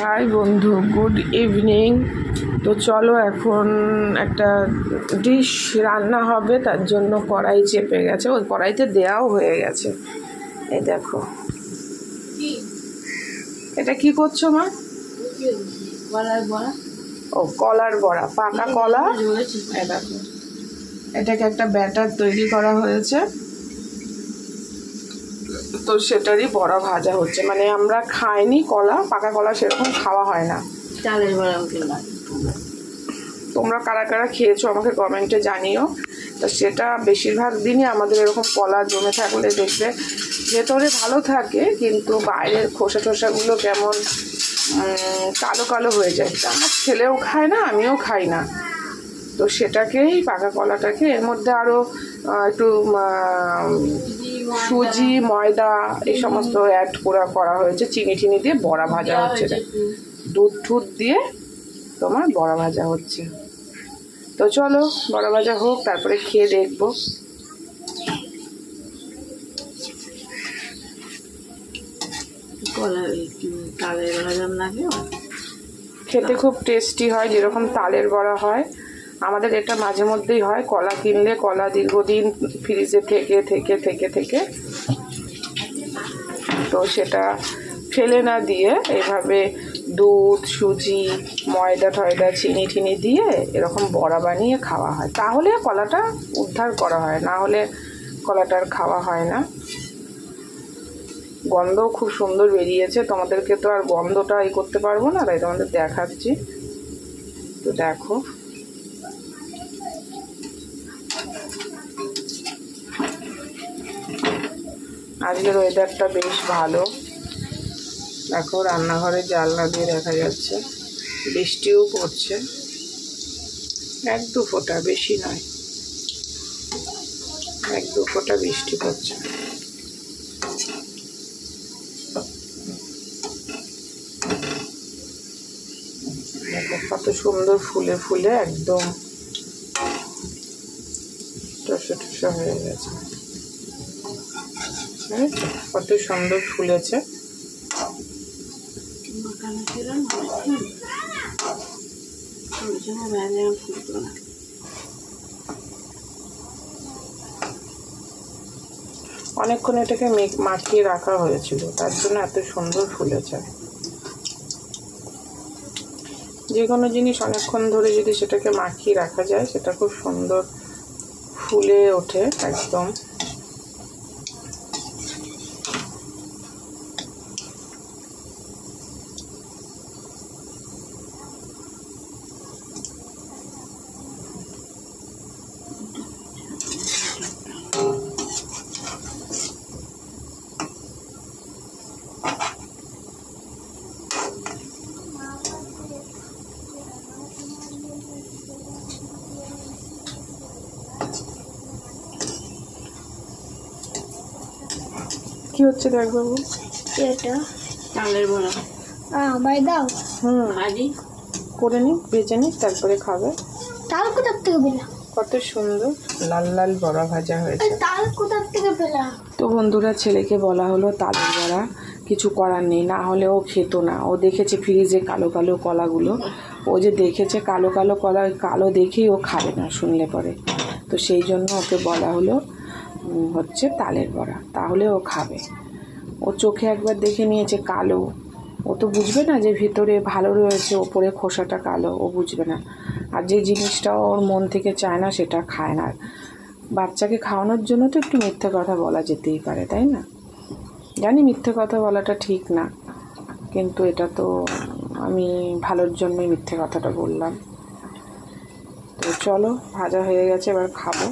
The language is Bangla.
হাই বন্ধু, গুড ইভিনিং। তো চলো এখন একটা ডিশ রান্না হবে, তার জন্য কড়াই চেপে গেছে, ওই কড়াইতে দেওয়াও হয়ে গেছে। এই দেখো, এটা কি করছো মা? ও কলার বড়া, পাকা কলা। এই দেখো, এটাকে একটা ব্যাটার তৈরি করা হয়েছে, তো সেটারই বড়া ভাজা হচ্ছে। মানে আমরা খাইনি কলা, পাকা কলা সেরকম খাওয়া হয় না। চালের বড়া, তোমরা কারা কারা খেয়েছো আমাকে কমেন্টে জানিও। তা সেটা বেশিরভাগ দিনই আমাদের এরকম কলা জমে থাকলে দেখবে ভেতরে ভালো থাকে, কিন্তু বাইরের খোসা টোসাগুলো কেমন কালো কালো হয়ে যায়। তা আমার ছেলেও খায় না, আমিও খাই না। তো সেটাকেই, পাকা কলাটাকে এর মধ্যে আরও একটু সুজি, ময়দা এই সমস্ত অ্যাড করা হয়েছে, চিনি টিনি দিয়ে বড়া ভাজা হচ্ছে, দুধ টুধ দিয়ে তোমার বড়া ভাজা হচ্ছে। তো চলো বড়া ভাজা হোক, তারপরে খেয়ে দেখবো। খেতে খুব টেস্টি হয়, যেরকম তালের বড়া হয়। আমাদের এটা মাঝে মধ্যেই হয়, কলা কিনলে কলা দীর্ঘদিন ফ্রিজে থেকে থেকে থেকে থেকে তো সেটা ফেলে না দিয়ে এভাবে দুধ, সুজি, ময়দা টয়দা, চিনি টিনি দিয়ে এরকম বড়া বানিয়ে খাওয়া হয়, তাহলে কলাটা উদ্ধার করা হয়, না হলে কলাটার খাওয়া হয় না। গন্ধও খুব সুন্দর বেরিয়েছে, তোমাদেরকে তো আর গন্ধটা করতে পারবো না, তাই তোমাদের দেখাচ্ছি। তো দেখো, আজকের ওয়েদারটা বেশ ভালো। দেখো রান্নাঘরে জানলা দিয়ে দেখা যাচ্ছে, বৃষ্টিও পড়ছে, এক দু ফোঁটা, বেশি নয়, এক দু ফোঁটা বৃষ্টি পড়ছে। দেখো কত সুন্দর ফুলে ফুলে একদম টসা টসা হয়ে গেছে, কত সুন্দর ফুলেছে। অনেকক্ষণ এটাকে মাখিয়ে রাখা হয়েছিল, তার জন্য এত সুন্দর ফুলেছে। যে কোনো জিনিস অনেকক্ষণ ধরে যদি সেটাকে মাখিয়ে রাখা যায়, সেটা খুব সুন্দর ফুলে ওঠে একদম। কি হচ্ছে দেখ বাবু, এটা চালের বড়া। আমায় দাও। ভাজি করে নি, ভেজে নি, তারপরে খাবে। তাল কোথা থেকে পেলা? কত সুন্দর লাল লাল বড়া ভাজা হয়েছে। তাল কোথা থেকে পেলা? তো বন্ধুরা, ছেলেকে বলা হলো তালের বড়া, কিছু করার নেই, না হলে ও খেত না। ও দেখেছে ফ্রিজে কালো কালো কলাগুলো, ও যে দেখেছে কালো কালো কলা, কালো দেখেই ও খাবে না শুনলে পরে। তো সেই জন্য ওকে বলা হলো হচ্ছে তালের বড়া, তাহলে ও খাবে। ও চোখে একবার দেখে নিয়েছে কালো, ও তো বুঝবে না যে ভিতরে ভালো রয়েছে, ওপরে খোসাটা কালো, ও বুঝবে না। আর যে জিনিসটা ওর মন থেকে চায় না সেটা খায় না। বাচ্চাকে খাওয়ানোর জন্য তো একটু মিথ্যে কথা বলা যেতেই পারে, তাই না? জানি মিথ্যে কথা বলাটা ঠিক না, কিন্তু এটা তো আমি ভালোর জন্যই মিথ্যে কথাটা বললাম। তো চলো, ভাজা হয়ে গেছে, এবার খাবো।